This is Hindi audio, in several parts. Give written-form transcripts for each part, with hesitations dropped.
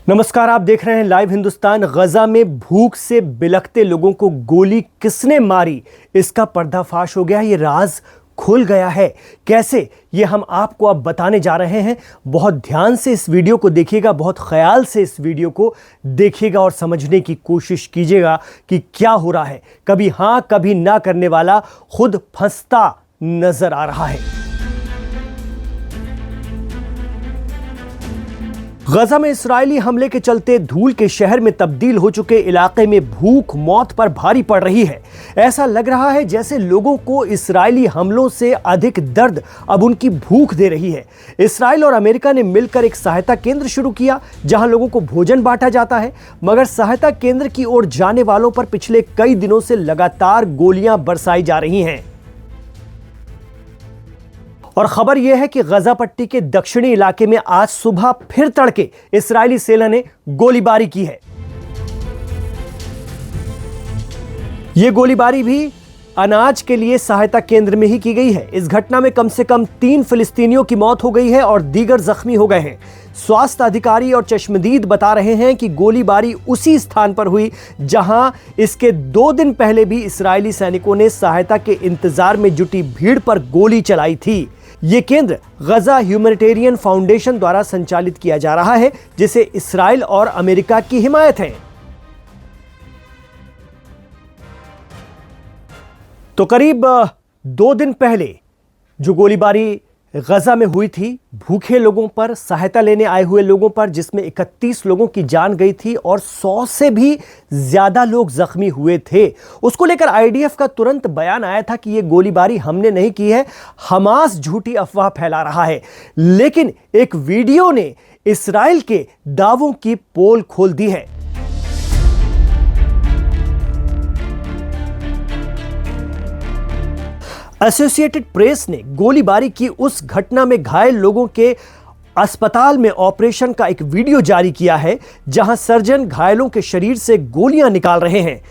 नमस्कार, आप देख रहे हैं लाइव हिंदुस्तान। गजा में भूख से बिलखते लोगों को गोली किसने मारी, इसका पर्दाफाश हो गया। ये राज खुल गया है। कैसे, ये हम आपको अब बताने जा रहे हैं। बहुत ध्यान से इस वीडियो को देखिएगा, बहुत ख्याल से इस वीडियो को देखिएगा और समझने की कोशिश कीजिएगा कि क्या हो रहा है। कभी हां कभी ना करने वाला खुद फंसता नजर आ रहा है। गजा में इस्राएली हमले के चलते धूल के शहर में तब्दील हो चुके इलाके में भूख मौत पर भारी पड़ रही है। ऐसा लग रहा है जैसे लोगों को इस्राएली हमलों से अधिक दर्द अब उनकी भूख दे रही है। इस्राएल और अमेरिका ने मिलकर एक सहायता केंद्र शुरू किया जहां लोगों को भोजन बांटा जाता है, मगर सहायता केंद्र की ओर जाने वालों पर पिछले कई दिनों से लगातार गोलियां बरसाई जा रही हैं। और खबर यह है कि गजा पट्टी के दक्षिणी इलाके में आज सुबह फिर तड़के इस्राएली सेना ने गोलीबारी की है। यह गोलीबारी भी अनाज के लिए सहायता केंद्र में ही की गई है। इस घटना में कम से कम 3 फिलिस्तीनियों की मौत हो गई है और दीगर जख्मी हो गए हैं। स्वास्थ्य अधिकारी और चश्मदीद बता रहे हैं कि गोलीबारी उसी स्थान पर हुई जहां इसके 2 दिन पहले भी इस्राएली सैनिकों ने सहायता के इंतजार में जुटी भीड़ पर गोली चलाई थी। यह केंद्र गजा ह्यूमैनिटेरियन फाउंडेशन द्वारा संचालित किया जा रहा है, जिसे इस्राएल और अमेरिका की हिमायत है। तो करीब 2 दिन पहले जो गोलीबारी गजा में हुई थी, भूखे लोगों पर, सहायता लेने आए हुए लोगों पर, जिसमें 31 लोगों की जान गई थी और 100 से भी ज्यादा लोग जख्मी हुए थे। उसको लेकर आईडीएफ का तुरंत बयान आया था कि यह गोलीबारी हमने नहीं की है, हमास झूठी अफवाह फैला रहा है। लेकिन एक वीडियो ने इस्राएल के दावों की पोल खोल दी है। एसोसिएटेड प्रेस ने गोलीबारी की उस घटना में घायल लोगों के अस्पताल में ऑपरेशन का एक वीडियो जारी किया है, जहां सर्जन घायलों के शरीर से गोलियां निकाल रहे हैं।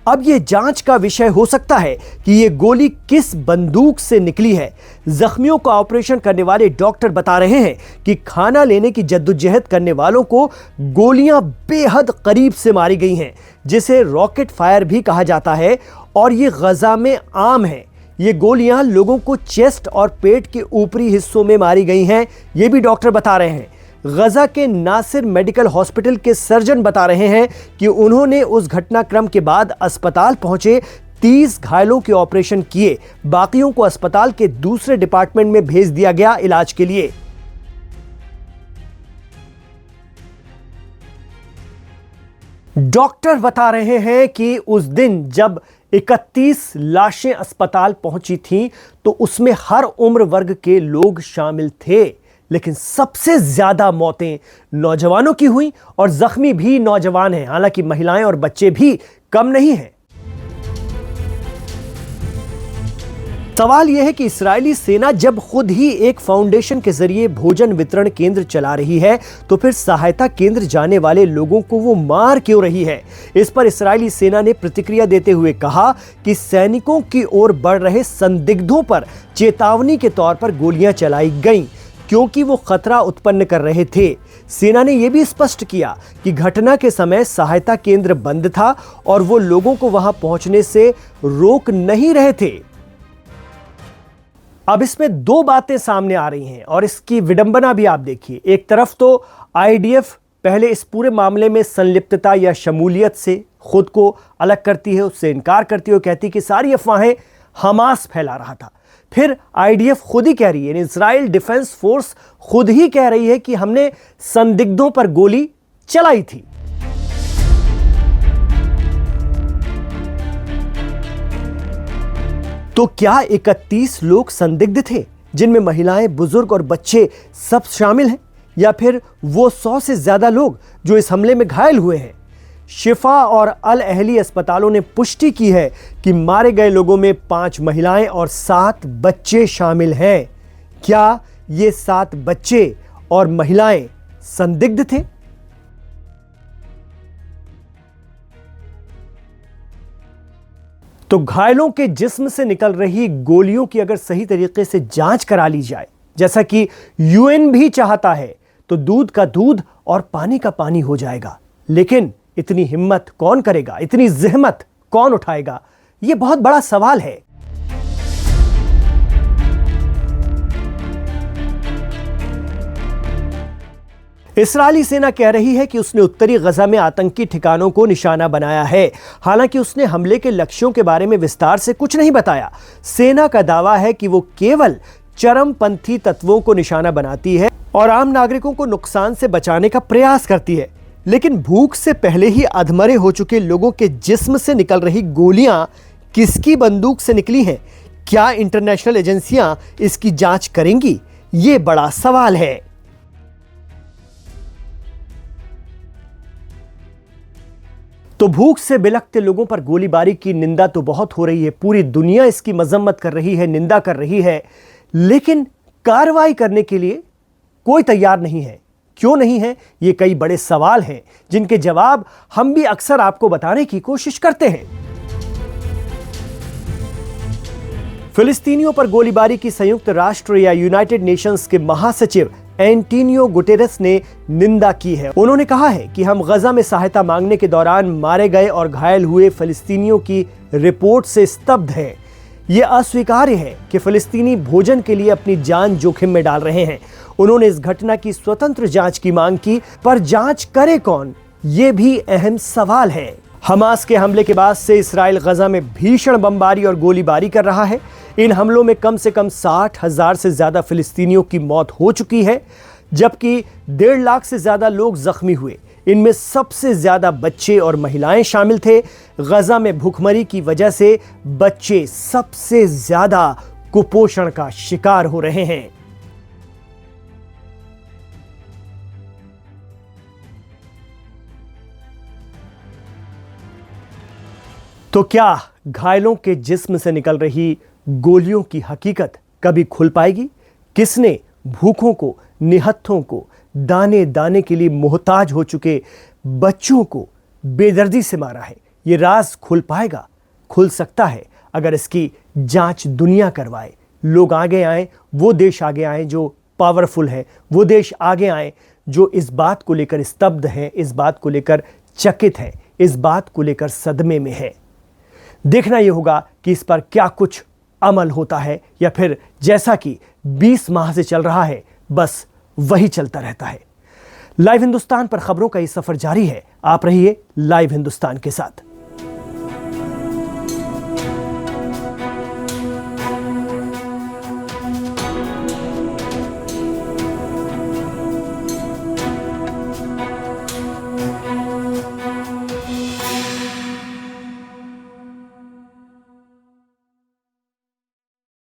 अब यह जांच का विषय हो सकता है कि यह गोली किस बंदूक से निकली है। जख्मियों का ऑपरेशन करने वाले डॉक्टर बता रहे हैं कि खाना लेने की जद्दोजहद करने वालों को गोलियां बेहद करीब से मारी गई हैं, जिसे रॉकेट फायर भी कहा जाता है, और यह गजा में आम है। ये गोलियां लोगों को चेस्ट और पेट के ऊपरी हिस्सों में मारी गई हैं, ये भी डॉक्टर बता रहे हैं। गजा के नासिर मेडिकल हॉस्पिटल के सर्जन बता रहे हैं कि उन्होंने उस घटनाक्रम के बाद अस्पताल पहुंचे 30 घायलों के ऑपरेशन किए, बाकियों को अस्पताल के दूसरे डिपार्टमेंट में भेज दिया गया इलाज के लिए। डॉक्टर बता रहे हैं कि उस दिन जब 31 लाशें अस्पताल पहुंची थीं तो उसमें हर उम्र वर्ग के लोग शामिल थे, लेकिन सबसे ज्यादा मौतें नौजवानों की हुई और जख्मी भी नौजवान हैं। हालांकि महिलाएं और बच्चे भी कम नहीं हैं। सवाल यह है कि इस्राएली सेना जब खुद ही एक फाउंडेशन के जरिए भोजन वितरण केंद्र चला रही है, तो फिर सहायता केंद्र जाने वाले लोगों को वो मार क्यों रही है। इस पर इस्राएली सेना ने प्रतिक्रिया देते हुए कहा कि सैनिकों की ओर बढ़ रहे संदिग्धों पर चेतावनी के तौर पर गोलियां चलाई गईं, क्योंकि वो खतरा उत्पन्न कर रहे थे। सेना ने यह भी स्पष्ट किया कि घटना के समय सहायता केंद्र बंद था और वो लोगों को वहां पहुंचने से रोक नहीं रहे थे। अब इसमें 2 बातें सामने आ रही हैं और इसकी विडंबना भी आप देखिए। एक तरफ तो आईडीएफ पहले इस पूरे मामले में संलिप्तता या शमूलियत से खुद को अलग करती है, उससे इनकार करती है, कहती कि सारी अफवाहें हमास फैला रहा था। फिर आईडीएफ खुद ही कह रही है, इजराइल डिफेंस फोर्स खुद ही कह रही है कि हमने संदिग्धों पर गोली चलाई थी। तो क्या 31 लोग संदिग्ध थे, जिनमें महिलाएं, बुजुर्ग और बच्चे सब शामिल हैं, या फिर वो 100 से ज्यादा लोग जो इस हमले में घायल हुए हैं? शिफा और अल अहली अस्पतालों ने पुष्टि की है कि मारे गए लोगों में 5 महिलाएं और 7 बच्चे शामिल हैं। क्या ये 7 बच्चे और महिलाएं संदिग्ध थे? तो घायलों के जिस्म से निकल रही गोलियों की अगर सही तरीके से जांच करा ली जाए, जैसा कि यूएन भी चाहता है, तो दूध का दूध और पानी का पानी हो जाएगा। लेकिन इतनी हिम्मत कौन करेगा, इतनी ज़हमत कौन उठाएगा, यह बहुत बड़ा सवाल है। इस्राएली सेना कह रही है कि उसने उत्तरी गजा में आतंकी ठिकानों को निशाना बनाया है। हालांकि उसने हमले के लक्ष्यों के बारे में विस्तार से कुछ नहीं बताया। सेना का दावा है कि वो केवल चरमपंथी तत्वों को निशाना बनाती है और आम नागरिकों को नुकसान से बचाने का प्रयास करती है। लेकिन भूख से पहले ही अधमरे हो चुके लोगों के जिस्म से निकल रही गोलियां किसकी बंदूक से निकली हैं? क्या इंटरनेशनल एजेंसियां इसकी जांच करेंगी? ये बड़ा सवाल है। तो भूख से बिलखते लोगों पर गोलीबारी की निंदा तो बहुत हो रही है, पूरी दुनिया इसकी मजम्मत कर रही है, निंदा कर रही है, लेकिन कार्रवाई करने के लिए कोई तैयार नहीं है। क्यों नहीं है? ये कई बड़े सवाल हैं जिनके जवाब हम भी अक्सर आपको बताने की कोशिश करते हैं। फिलिस्तीनियों पर गोलीबारी की संयुक्त राष्ट्र या यूनाइटेड नेशंस के महासचिव एंटोनियो गुटेरेस ने निंदा की है। उन्होंने कहा है कि हम गजा में सहायता मांगने के दौरान मारे गए और घायल हुए फिलिस्तीनियों की रिपोर्ट से स्तब्ध हैं। यह अस्वीकार्य है कि फिलिस्तीनी भोजन के लिए अपनी जान जोखिम में डाल रहे हैं। उन्होंने इस घटना की स्वतंत्र जांच की मांग की, पर जांच करे कौन, यह भी अहम सवाल है। हमास के हमले के बाद से इसराइल गजा में भीषण बमबारी और गोलीबारी कर रहा है। इन हमलों में कम से कम 60,000 से ज्यादा फिलिस्तीनियों की मौत हो चुकी है, जबकि 1.5 लाख से ज्यादा लोग जख्मी हुए। इनमें सबसे ज्यादा बच्चे और महिलाएं शामिल थे। गजा में भूखमरी की वजह से बच्चे सबसे ज्यादा कुपोषण का शिकार हो रहे हैं। तो क्या घायलों के जिस्म से निकल रही गोलियों की हकीकत कभी खुल पाएगी? किसने भूखों को, निहत्थों को, दाने दाने के लिए मोहताज हो चुके बच्चों को बेदर्दी से मारा है? ये राज खुल पाएगा? खुल सकता है अगर इसकी जांच दुनिया करवाए। लोग आगे आए, वो देश आगे आए जो पावरफुल है, वो देश आगे आए जो इस बात को लेकर स्तब्ध है, इस बात को लेकर चकित है, इस बात को लेकर सदमे में है। देखना यह होगा कि इस पर क्या कुछ अमल होता है या फिर जैसा कि 20 माह से चल रहा है, बस वही चलता रहता है। लाइव हिंदुस्तान पर खबरों का ये सफर जारी है। आप रहिए लाइव हिंदुस्तान के साथ।